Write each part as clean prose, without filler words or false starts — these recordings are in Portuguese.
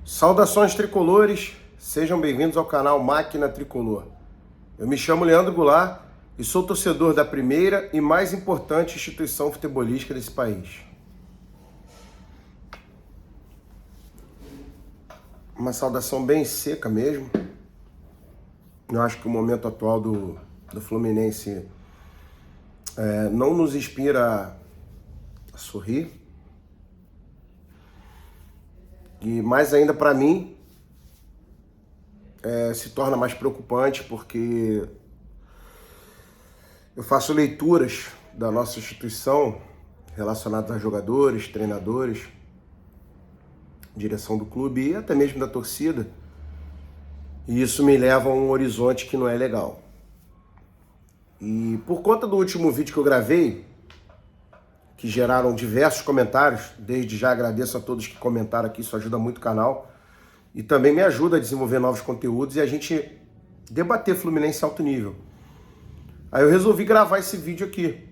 Saudações tricolores, sejam bem-vindos ao canal Máquina Tricolor. Eu me chamo Leandro Goulart e sou torcedor da primeira e mais importante instituição futebolística desse país. Uma saudação bem seca mesmo. Eu acho que o momento atual do Fluminense não nos inspira a sorrir. E mais ainda para mim, se torna mais preocupante porque eu faço leituras da nossa instituição relacionadas a jogadores, treinadores, direção do clube e até mesmo da torcida. E isso me leva a um horizonte que não é legal. E por conta do último vídeo que eu gravei, que geraram diversos comentários, desde já agradeço a todos que comentaram aqui, isso ajuda muito o canal. E também me ajuda a desenvolver novos conteúdos e a gente debater Fluminense alto nível. Aí eu resolvi gravar esse vídeo aqui,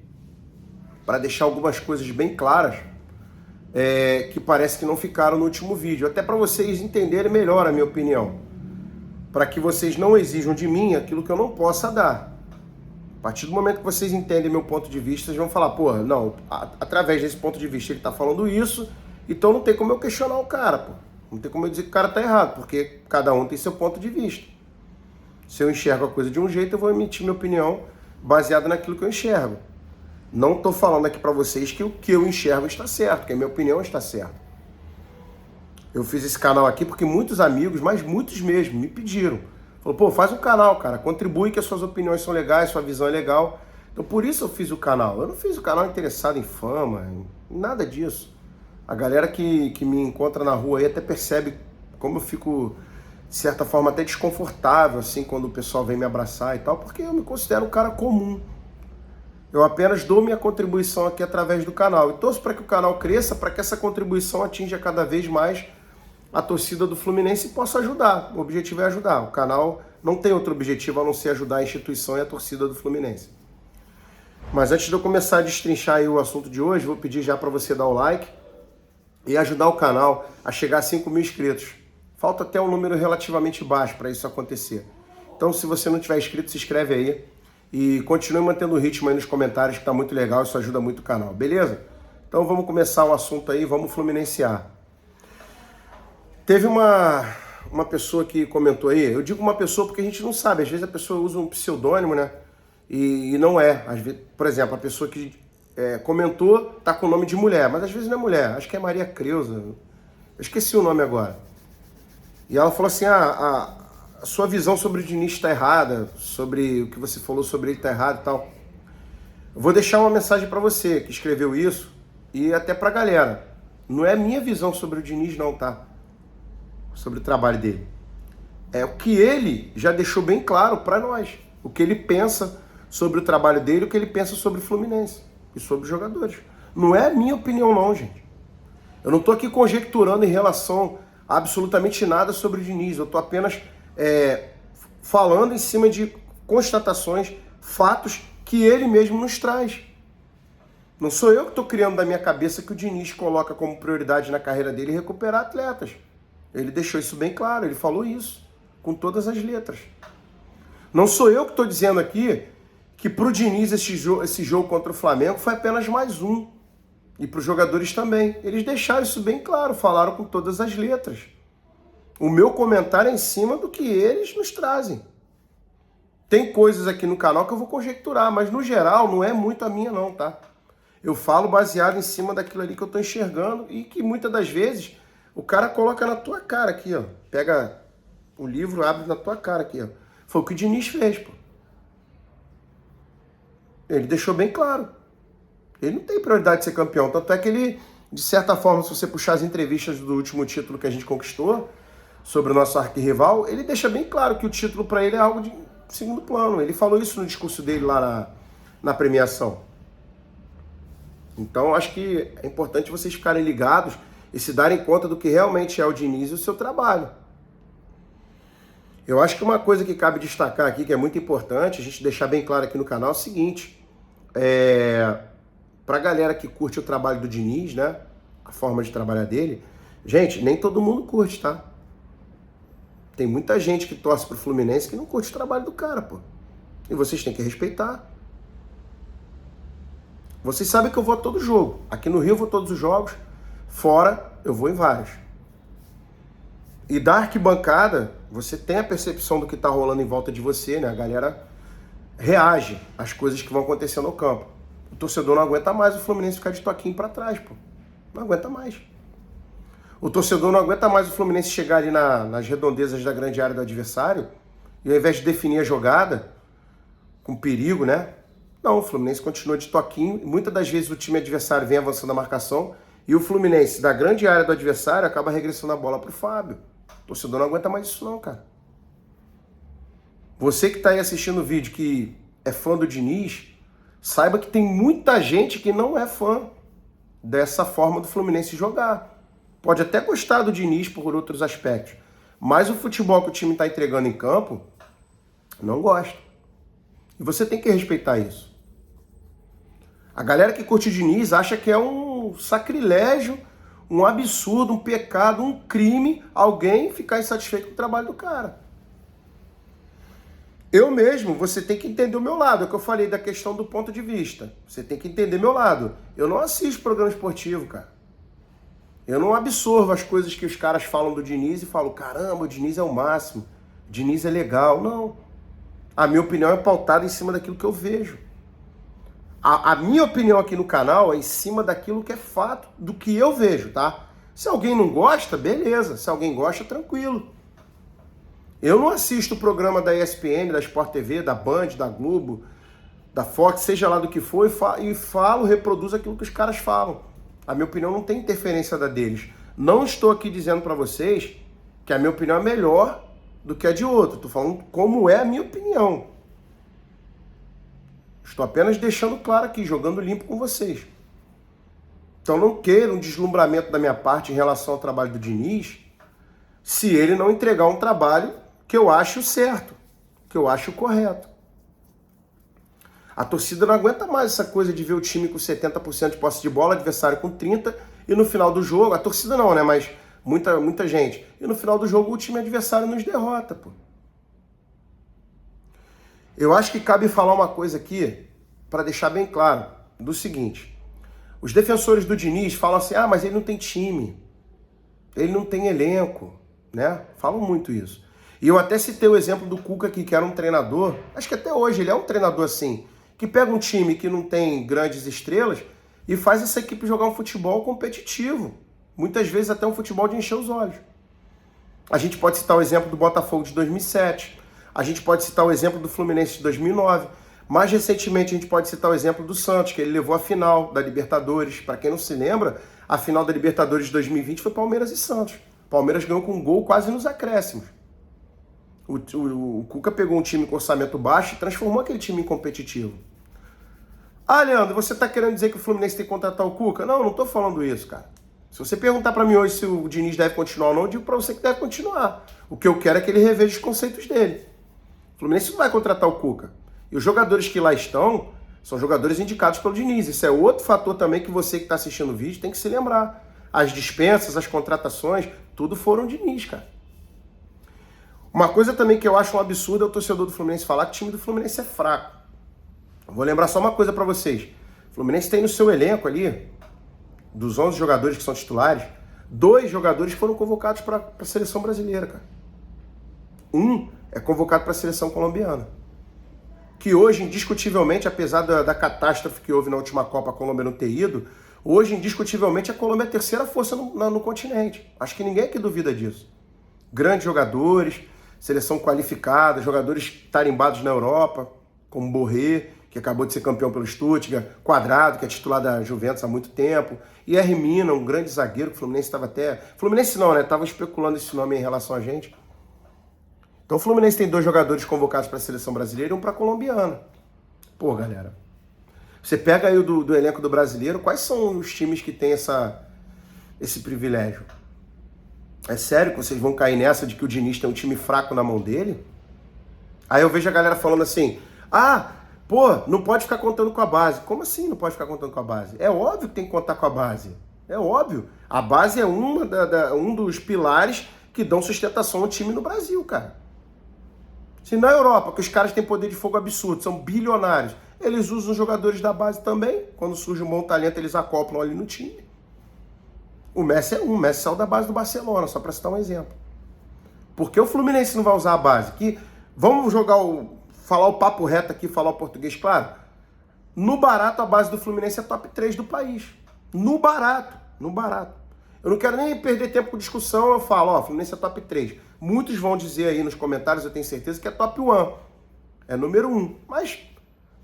para deixar algumas coisas bem claras, que parece que não ficaram no último vídeo. Até para vocês entenderem melhor a minha opinião. Para que vocês não exijam de mim aquilo que eu não possa dar. A partir do momento que vocês entendem meu ponto de vista, vocês vão falar, pô, não, através desse ponto de vista ele tá falando isso, então não tem como eu questionar o cara, pô. Não tem como eu dizer que o cara tá errado, porque cada um tem seu ponto de vista. Se eu enxergo a coisa de um jeito, eu vou emitir minha opinião baseada naquilo que eu enxergo. Não tô falando aqui pra vocês que o que eu enxergo está certo, que a minha opinião está certa. Eu fiz esse canal aqui porque muitos amigos, mas muitos mesmo, me pediram. Falou, pô, faz um canal, cara, contribui que as suas opiniões são legais, sua visão é legal. Então por isso eu fiz o canal. Eu não fiz o canal interessado em fama, em nada disso. A galera que me encontra na rua aí até percebe como eu fico, de certa forma, até desconfortável, assim, quando o pessoal vem me abraçar e tal, porque eu me considero um cara comum. Eu apenas dou minha contribuição aqui através do canal. E torço para que o canal cresça, para que essa contribuição atinja cada vez mais a torcida do Fluminense e possa ajudar. O objetivo é ajudar. O canal não tem outro objetivo a não ser ajudar a instituição e a torcida do Fluminense. Mas antes de eu começar a destrinchar aí o assunto de hoje, vou pedir já para você dar o like e ajudar o canal a chegar a 5 mil inscritos. Falta até um número relativamente baixo para isso acontecer. Então, se você não tiver inscrito, se inscreve aí e continue mantendo o ritmo aí nos comentários, que está muito legal, isso ajuda muito o canal, beleza? Então vamos começar o assunto aí, vamos fluminenciar. Teve uma pessoa que comentou aí, eu digo uma pessoa porque a gente não sabe, às vezes a pessoa usa um pseudônimo, né? E não é. Às vezes, por exemplo, a pessoa que comentou tá com o nome de mulher, mas às vezes não é mulher, acho que é Maria Creuza, eu esqueci o nome agora. E ela falou assim, a sua visão sobre o Diniz está errada, sobre o que você falou sobre ele tá errado e tal. Eu vou deixar uma mensagem para você que escreveu isso e até pra galera. Não é a minha visão sobre o Diniz não, tá? Sobre o trabalho dele. É o que ele já deixou bem claro para nós. O que ele pensa sobre o trabalho dele, o que ele pensa sobre o Fluminense e sobre os jogadores. Não é a minha opinião não, gente. Eu não tô aqui conjecturando em relação a absolutamente nada sobre o Diniz. Eu tô apenas falando em cima de constatações, fatos que ele mesmo nos traz. Não sou eu que estou criando da minha cabeça que o Diniz coloca como prioridade na carreira dele recuperar atletas. Ele deixou isso bem claro, ele falou isso, com todas as letras. Não sou eu que estou dizendo aqui que para o Diniz esse jogo contra o Flamengo foi apenas mais um. E para os jogadores também. Eles deixaram isso bem claro, falaram com todas as letras. O meu comentário é em cima do que eles nos trazem. Tem coisas aqui no canal que eu vou conjecturar, mas no geral não é muito a minha não, tá? Eu falo baseado em cima daquilo ali que eu estou enxergando e que muitas das vezes o cara coloca na tua cara aqui, ó. Pega o livro, abre na tua cara aqui, ó. Foi o que o Diniz fez, pô. Ele deixou bem claro. Ele não tem prioridade de ser campeão. Tanto é que ele, de certa forma, se você puxar as entrevistas do último título que a gente conquistou, sobre o nosso arquirrival, ele deixa bem claro que o título para ele é algo de segundo plano. Ele falou isso no discurso dele lá na premiação. Então, acho que é importante vocês ficarem ligados e se darem conta do que realmente é o Diniz e o seu trabalho. Eu acho que uma coisa que cabe destacar aqui, que é muito importante, a gente deixar bem claro aqui no canal, é o seguinte. Pra galera que curte o trabalho do Diniz, né? A forma de trabalhar dele, gente, nem todo mundo curte, tá? Tem muita gente que torce pro Fluminense que não curte o trabalho do cara, pô. E vocês têm que respeitar. Vocês sabem que eu vou a todo jogo. Aqui no Rio eu vou a todos os jogos. Fora, eu vou em vários. E da arquibancada, você tem a percepção do que tá rolando em volta de você, né? A galera reage às coisas que vão acontecendo no campo. O torcedor não aguenta mais o Fluminense ficar de toquinho pra trás, pô. Não aguenta mais. O torcedor não aguenta mais o Fluminense chegar ali nas redondezas da grande área do adversário e ao invés de definir a jogada com perigo, né? Não, o Fluminense continua de toquinho. E muitas das vezes o time adversário vem avançando a marcação e o Fluminense, da grande área do adversário, acaba regressando a bola pro Fábio. O torcedor não aguenta mais isso não, cara. Você que tá aí assistindo o vídeo que é fã do Diniz, saiba que tem muita gente que não é fã dessa forma do Fluminense jogar. Pode até gostar do Diniz por outros aspectos, mas o futebol que o time está entregando em campo, não gosta. E você tem que respeitar isso. A galera que curte o Diniz acha que é um sacrilégio, um absurdo, um pecado, um crime alguém ficar insatisfeito com o trabalho do cara. Eu mesmo, você tem que entender o meu lado, é o que eu falei da questão do ponto de vista. Você tem que entender meu lado. Eu não assisto programa esportivo, cara. Eu não absorvo as coisas que os caras falam do Diniz e falo, caramba, o Diniz é o máximo, o Diniz é legal. Não. A minha opinião é pautada em cima daquilo que eu vejo. A minha opinião aqui no canal é em cima daquilo que é fato, do que eu vejo, tá? Se alguém não gosta, beleza. Se alguém gosta, tranquilo. Eu não assisto o programa da ESPN, da Sport TV, da Band, da Globo, da Fox, seja lá do que for, e falo, reproduzo aquilo que os caras falam. A minha opinião não tem interferência da deles. Não estou aqui dizendo para vocês que a minha opinião é melhor do que a de outro. Estou falando como é a minha opinião. Estou apenas deixando claro aqui, jogando limpo com vocês. Então não queira um deslumbramento da minha parte em relação ao trabalho do Diniz, se ele não entregar um trabalho que eu acho certo, que eu acho correto. A torcida não aguenta mais essa coisa de ver o time com 70% de posse de bola, adversário com 30%, e no final do jogo, a torcida não, né, mas muita gente, e no final do jogo o time adversário nos derrota, pô. Eu acho que cabe falar uma coisa aqui, para deixar bem claro, do seguinte, os defensores do Diniz falam assim, mas ele não tem time, ele não tem elenco, né, falam muito isso. E eu até citei o exemplo do Cuca aqui, que era um treinador, acho que até hoje ele é um treinador assim, que pega um time que não tem grandes estrelas e faz essa equipe jogar um futebol competitivo. Muitas vezes até um futebol de encher os olhos. A gente pode citar o exemplo do Botafogo de 2007. A gente pode citar o exemplo do Fluminense de 2009. Mais recentemente a gente pode citar o exemplo do Santos, que ele levou a final da Libertadores. Para quem não se lembra, a final da Libertadores de 2020 foi Palmeiras e Santos. Palmeiras ganhou com um gol quase nos acréscimos. O Cuca pegou um time com orçamento baixo e transformou aquele time em competitivo. Leandro, você tá querendo dizer que o Fluminense tem que contratar o Cuca? Não tô falando isso, cara. Se você perguntar para mim hoje se o Diniz deve continuar ou não, eu digo para você que deve continuar. O que eu quero é que ele reveja os conceitos dele. O Fluminense não vai contratar o Cuca. E os jogadores que lá estão são jogadores indicados pelo Diniz. Isso é outro fator também que você que está assistindo o vídeo tem que se lembrar. As dispensas, as contratações, tudo foram Diniz, cara. Uma coisa também que eu acho um absurdo é o torcedor do Fluminense falar que o time do Fluminense é fraco. Vou lembrar só uma coisa para vocês. O Fluminense tem no seu elenco ali, dos 11 jogadores que são titulares, 2 jogadores foram convocados para a seleção brasileira, cara. Um é convocado para a seleção colombiana. Que hoje, indiscutivelmente, apesar da catástrofe que houve na última Copa, a Colômbia não ter ido, hoje, indiscutivelmente, a Colômbia é a terceira força no continente. Acho que ninguém aqui duvida disso. Grandes jogadores, seleção qualificada, jogadores tarimbados na Europa, como Borré, que acabou de ser campeão pelo Stuttgart, Quadrado, que é titular da Juventus há muito tempo, e R. Mina, um grande zagueiro, que o Fluminense estava até... Fluminense não, né? Estava especulando esse nome em relação a gente. Então o Fluminense tem 2 jogadores convocados para a seleção brasileira e um para a colombiana. Pô, galera, você pega aí do elenco do brasileiro, quais são os times que têm esse privilégio? É sério que vocês vão cair nessa de que o Diniz tem um time fraco na mão dele? Aí eu vejo a galera falando assim, não pode ficar contando com a base. Como assim não pode ficar contando com a base? É óbvio que tem que contar com a base. É óbvio. A base é um dos pilares que dão sustentação ao time no Brasil, cara. Se na Europa, que os caras têm poder de fogo absurdo, são bilionários, eles usam os jogadores da base também. Quando surge um bom talento, eles acoplam ali no time. O Messi é um, o Messi saiu da base do Barcelona, só para citar um exemplo. Por que o Fluminense não vai usar a base? Que, vamos falar o papo reto aqui, falar o português claro. No barato, a base do Fluminense é top 3 do país. No barato, no barato. Eu não quero nem perder tempo com discussão, eu falo, ó, Fluminense é top 3. Muitos vão dizer aí nos comentários, eu tenho certeza, que é top 1. É número 1. Mas,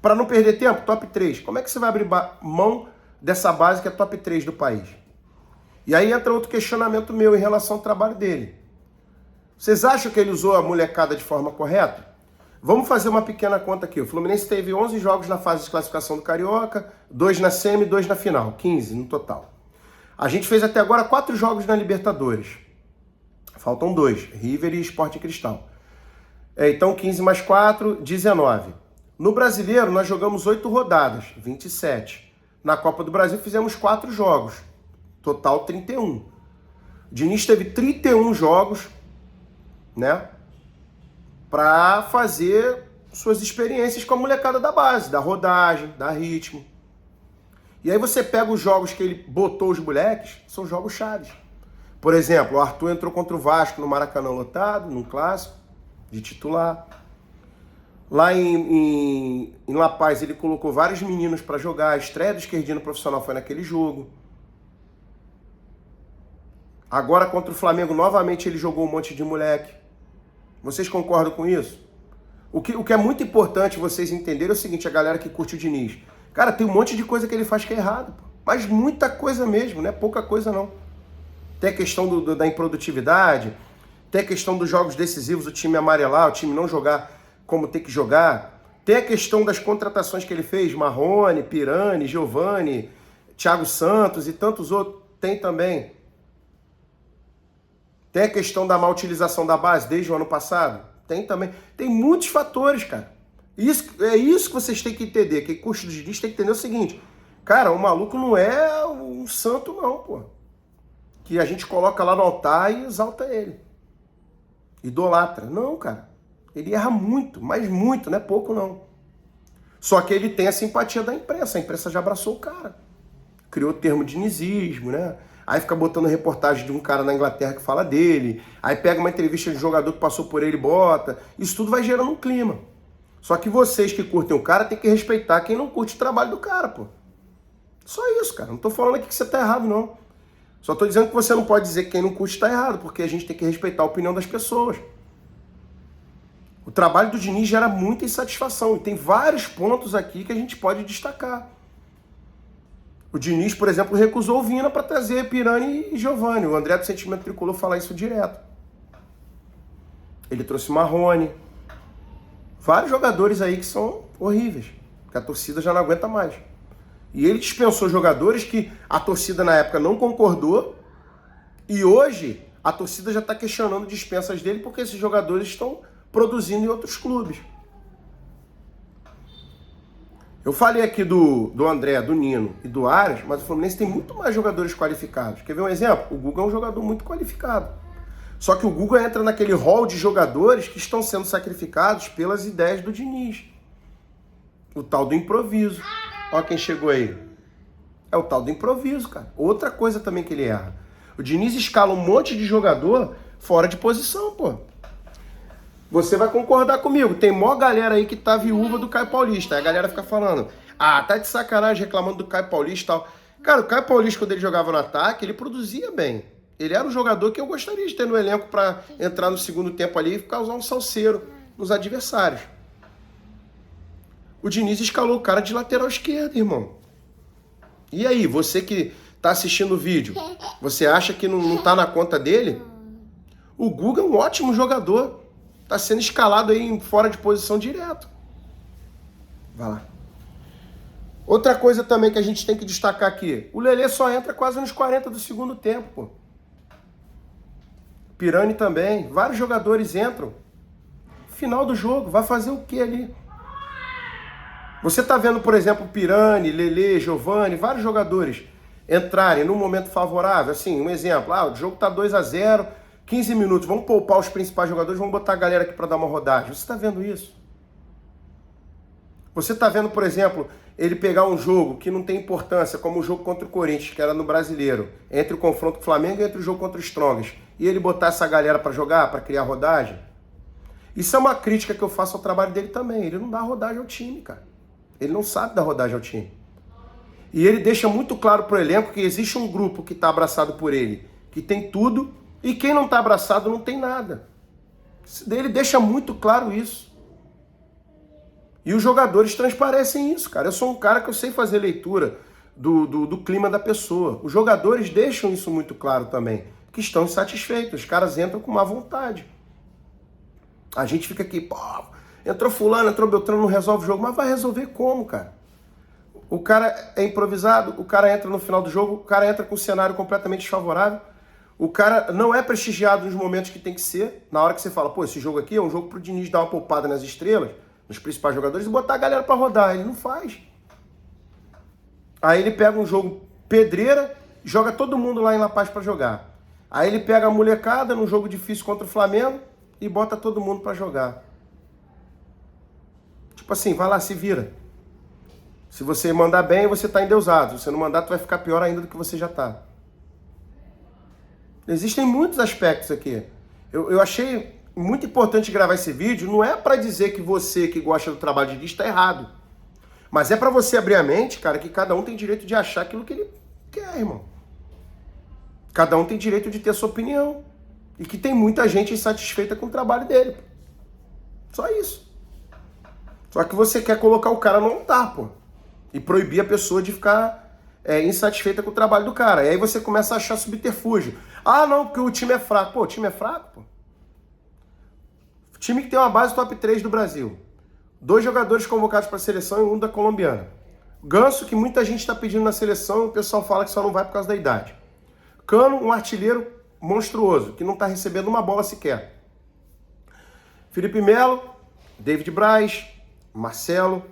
para não perder tempo, top 3. Como é que você vai abrir mão dessa base que é top 3 do país? E aí entra outro questionamento meu em relação ao trabalho dele. Vocês acham que ele usou a molecada de forma correta? Vamos fazer uma pequena conta aqui. O Fluminense teve 11 jogos na fase de classificação do Carioca, 2 na semi e 2 na final. 15 no total. A gente fez até agora 4 jogos na Libertadores. Faltam 2, River e Sporting Cristal. Então 15 mais 4, 19. No Brasileiro nós jogamos 8 rodadas, 27. Na Copa do Brasil fizemos 4 jogos, total 31. O Diniz teve 31 jogos, né, para fazer suas experiências com a molecada da base, da rodagem, da ritmo. E aí você pega os jogos que ele botou os moleques, são jogos chaves. Por exemplo, o Arthur entrou contra o Vasco no Maracanã lotado, num clássico, de titular. Lá em La Paz ele colocou vários meninos para jogar, a estreia do esquerdino profissional foi naquele jogo. Agora contra o Flamengo, novamente ele jogou um monte de moleque. Vocês concordam com isso? O que é muito importante vocês entenderem é o seguinte, a galera que curte o Diniz. Cara, tem um monte de coisa que ele faz que é errado, pô. Mas muita coisa mesmo, não é pouca coisa não. Tem a questão da improdutividade, tem a questão dos jogos decisivos, o time amarelar, o time não jogar como tem que jogar. Tem a questão das contratações que ele fez, Marrone, Pirani, Giovani, Thiago Santos e tantos outros. Tem também. Tem a questão da má utilização da base desde o ano passado. Tem também. Tem muitos fatores, cara. É isso que vocês têm que entender. Quem curte do Diniz tem que entender o seguinte. Cara, o maluco não é um santo não, pô. Que a gente coloca lá no altar e exalta ele. Idolatra. Não, cara. Ele erra muito, mas muito, não é pouco não. Só que ele tem a simpatia da imprensa. A imprensa já abraçou o cara. Criou o termo dinizismo, né? Aí fica botando reportagem de um cara na Inglaterra que fala dele. Aí pega uma entrevista de um jogador que passou por ele e bota. Isso tudo vai gerando um clima. Só que vocês que curtem o cara tem que respeitar quem não curte o trabalho do cara, pô. Só isso, cara. Não tô falando aqui que você tá errado, não. Só tô dizendo que você não pode dizer que quem não curte tá errado, porque a gente tem que respeitar a opinião das pessoas. O trabalho do Diniz gera muita insatisfação. E tem vários pontos aqui que a gente pode destacar. O Diniz, por exemplo, recusou o Vina para trazer Pirani e Giovani. O André do Sentimento Tricolor fala isso direto. Ele trouxe Marrone. Vários jogadores aí que são horríveis, que a torcida já não aguenta mais. E ele dispensou jogadores que a torcida na época não concordou e hoje a torcida já está questionando dispensas dele porque esses jogadores estão produzindo em outros clubes. Eu falei aqui do André, do Nino e do Arias, mas o Fluminense tem muito mais jogadores qualificados. Quer ver um exemplo? O Guga é um jogador muito qualificado. Só que o Guga entra naquele hall de jogadores que estão sendo sacrificados pelas ideias do Diniz. O tal do improviso. Olha quem chegou aí. É o tal do improviso, cara. Outra coisa também que ele erra. O Diniz escala um monte de jogador fora de posição, pô. Você vai concordar comigo. Tem mó galera aí que tá viúva do Caio Paulista. Aí a galera fica falando, tá de sacanagem reclamando do Caio Paulista e tal. Cara, o Caio Paulista, quando ele jogava no ataque, ele produzia bem. Ele era um jogador que eu gostaria de ter no elenco para entrar no segundo tempo ali e causar um salseiro nos adversários. O Diniz escalou o cara de lateral esquerdo, irmão. E aí, você que tá assistindo o vídeo, você acha que não tá na conta dele? O Guga é um ótimo jogador. Tá sendo escalado aí fora de posição direto. Vai lá. Outra coisa também que a gente tem que destacar aqui. O Lelê só entra quase nos 40 do segundo tempo, pô. Pirani também. Vários jogadores entram. Final do jogo. Vai fazer o que ali? Você tá vendo, por exemplo, Pirani, Lelê, Giovani, vários jogadores entrarem num momento favorável. Assim, um exemplo. O jogo tá 2-0. 15 minutos, vamos poupar os principais jogadores, vamos botar a galera aqui para dar uma rodagem. Você está vendo isso? Você está vendo, por exemplo, ele pegar um jogo que não tem importância, como o jogo contra o Corinthians, que era no Brasileiro, entre o confronto com o Flamengo e entre o jogo contra o Strongest, e ele botar essa galera para jogar, para criar rodagem? Isso é uma crítica que eu faço ao trabalho dele também. Ele não dá rodagem ao time, cara. Ele não sabe dar rodagem ao time. E ele deixa muito claro pro elenco que existe um grupo que está abraçado por ele, que tem tudo, e quem não está abraçado não tem nada. Ele deixa muito claro isso. E os jogadores transparecem isso, cara. Eu sou um cara que eu sei fazer leitura do clima da pessoa. Os jogadores deixam isso muito claro também, que estão insatisfeitos. Os caras entram com má vontade. A gente fica aqui, pô, entrou fulano, entrou Beltrano, não resolve o jogo. Mas vai resolver como, cara? O cara é improvisado, o cara entra no final do jogo, o cara entra com um cenário completamente desfavorável. O cara não é prestigiado nos momentos que tem que ser. Na hora que você fala, pô, esse jogo aqui é um jogo pro Diniz dar uma poupada nas estrelas, nos principais jogadores, e botar a galera pra rodar. Ele não faz. Aí ele pega um jogo pedreira, joga todo mundo lá em La Paz pra jogar. Aí ele pega a molecada num jogo difícil contra o Flamengo e bota todo mundo pra jogar. Tipo assim, vai lá, se vira. Se você mandar bem, você tá endeusado. Se você não mandar, tu vai ficar pior ainda do que você já tá. Existem muitos aspectos aqui. Eu achei muito importante gravar esse vídeo, não é para dizer que você que gosta do trabalho de Diniz está errado. Mas é para você abrir a mente, cara, que cada um tem direito de achar aquilo que ele quer, irmão. Cada um tem direito de ter a sua opinião. E que tem muita gente insatisfeita com o trabalho dele. Só isso. Só que você quer colocar o cara no altar, pô. E proibir a pessoa de ficar insatisfeita com o trabalho do cara. E aí você começa a achar subterfúgio. Ah, não, porque o time é fraco. Pô, o time é fraco, pô. Time que tem uma base top 3 do Brasil. 2 jogadores convocados para a seleção e um da colombiana. Ganso, que muita gente está pedindo na seleção, o pessoal fala que só não vai por causa da idade. Cano, um artilheiro monstruoso, que não está recebendo uma bola sequer. Felipe Melo, David Braz, Marcelo,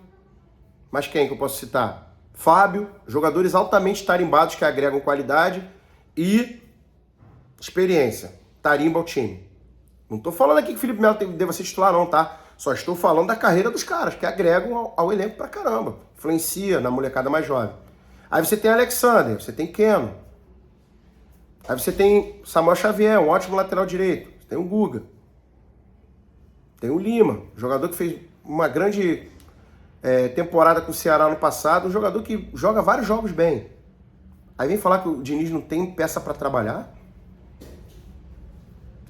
mas quem que eu posso citar? Fábio, jogadores altamente tarimbados que agregam qualidade e experiência. Tarimba ao time. Não estou falando aqui que o Felipe Melo deva ser titular não, tá? Só estou falando da carreira dos caras, que agregam ao elenco pra caramba. Influencia na molecada mais jovem. Aí você tem Alexander, você tem Keno. Aí você tem Samuel Xavier, um ótimo lateral direito. Você tem o Guga. Tem o Lima, jogador que fez uma grande temporada com o Ceará no passado. Um jogador que joga vários jogos bem. Aí vem falar que o Diniz não tem peça pra trabalhar.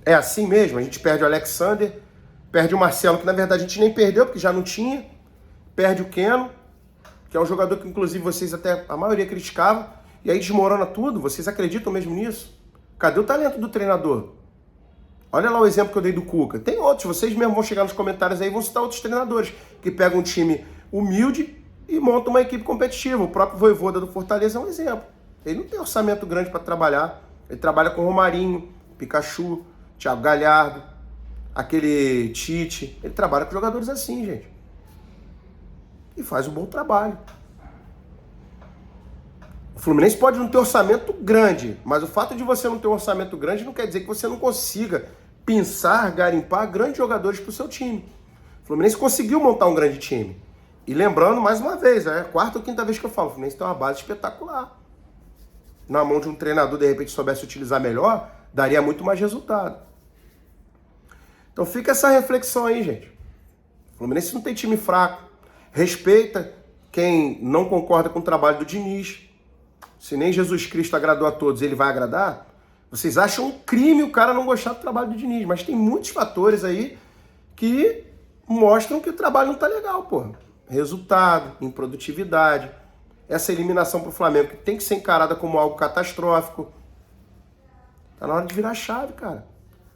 É assim mesmo, a gente perde o Alexander, perde o Marcelo, que na verdade a gente nem perdeu, porque já não tinha. Perde o Keno, que é um jogador que inclusive vocês até, a maioria criticava, e aí desmorona tudo. Vocês acreditam mesmo nisso? Cadê o talento do treinador? Olha lá o exemplo que eu dei do Cuca. Tem outros, vocês mesmo vão chegar nos comentários aí e vão citar outros treinadores, que pegam um time humilde e montam uma equipe competitiva. O próprio Vojvoda do Fortaleza é um exemplo. Ele não tem orçamento grande para trabalhar, ele trabalha com Romarinho, Pikachu, Thiago Galhardo, aquele Tite. Ele trabalha com jogadores assim, gente. E faz um bom trabalho. O Fluminense pode não ter orçamento grande, mas o fato de você não ter um orçamento grande não quer dizer que você não consiga pensar, garimpar grandes jogadores para o seu time. O Fluminense conseguiu montar um grande time. E lembrando, mais uma vez, é a quarta ou quinta vez que eu falo, o Fluminense tem uma base espetacular. Na mão de um treinador, de repente, soubesse utilizar melhor, daria muito mais resultado. Então fica essa reflexão aí, gente. O Fluminense não tem time fraco. Respeita quem não concorda com o trabalho do Diniz. Se nem Jesus Cristo agradou a todos, ele vai agradar? Vocês acham um crime o cara não gostar do trabalho do Diniz, mas tem muitos fatores aí que mostram que o trabalho não tá legal, pô. Resultado, improdutividade, essa eliminação pro Flamengo, que tem que ser encarada como algo catastrófico. Tá na hora de virar a chave, cara.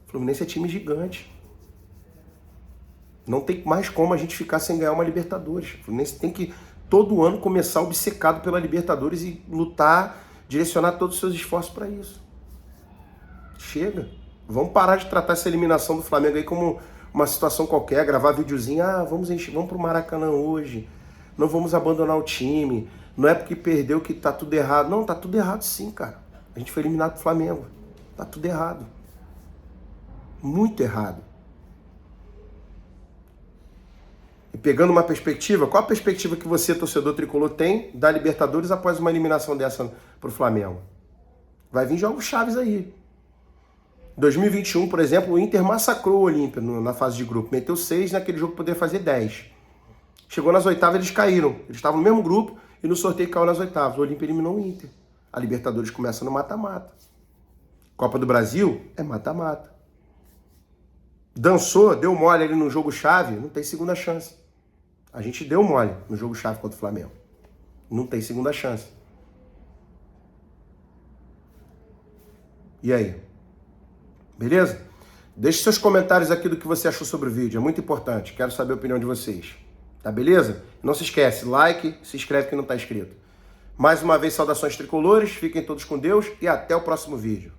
O Fluminense é time gigante. Não tem mais como a gente ficar sem ganhar uma Libertadores. O Fluminense tem que, todo ano, começar obcecado pela Libertadores e lutar, direcionar todos os seus esforços para isso. Chega. Vamos parar de tratar essa eliminação do Flamengo aí como uma situação qualquer, gravar videozinho, vamos pro Maracanã hoje, não vamos abandonar o time, não é porque perdeu que tá tudo errado. Não, tá tudo errado sim, cara. A gente foi eliminado do Flamengo. Tá tudo errado. Muito errado. E pegando uma perspectiva, qual a perspectiva que você, torcedor tricolor, tem da Libertadores após uma eliminação dessa pro Flamengo? Vai vir jogos chaves aí. 2021, por exemplo, o Inter massacrou o Olímpia na fase de grupo. Meteu 6, naquele jogo poderia fazer 10. Chegou nas oitavas, eles caíram. Eles estavam no mesmo grupo e no sorteio caiu nas oitavas. O Olímpia eliminou o Inter. A Libertadores começa no mata-mata. Copa do Brasil é mata-mata. Dançou, deu mole ali no jogo-chave, não tem segunda chance. A gente deu mole no jogo-chave contra o Flamengo. Não tem segunda chance. E aí? Beleza? Deixe seus comentários aqui do que você achou sobre o vídeo. É muito importante. Quero saber a opinião de vocês. Tá beleza? Não se esquece, like, se inscreve quem não está inscrito. Mais uma vez, saudações tricolores. Fiquem todos com Deus e até o próximo vídeo.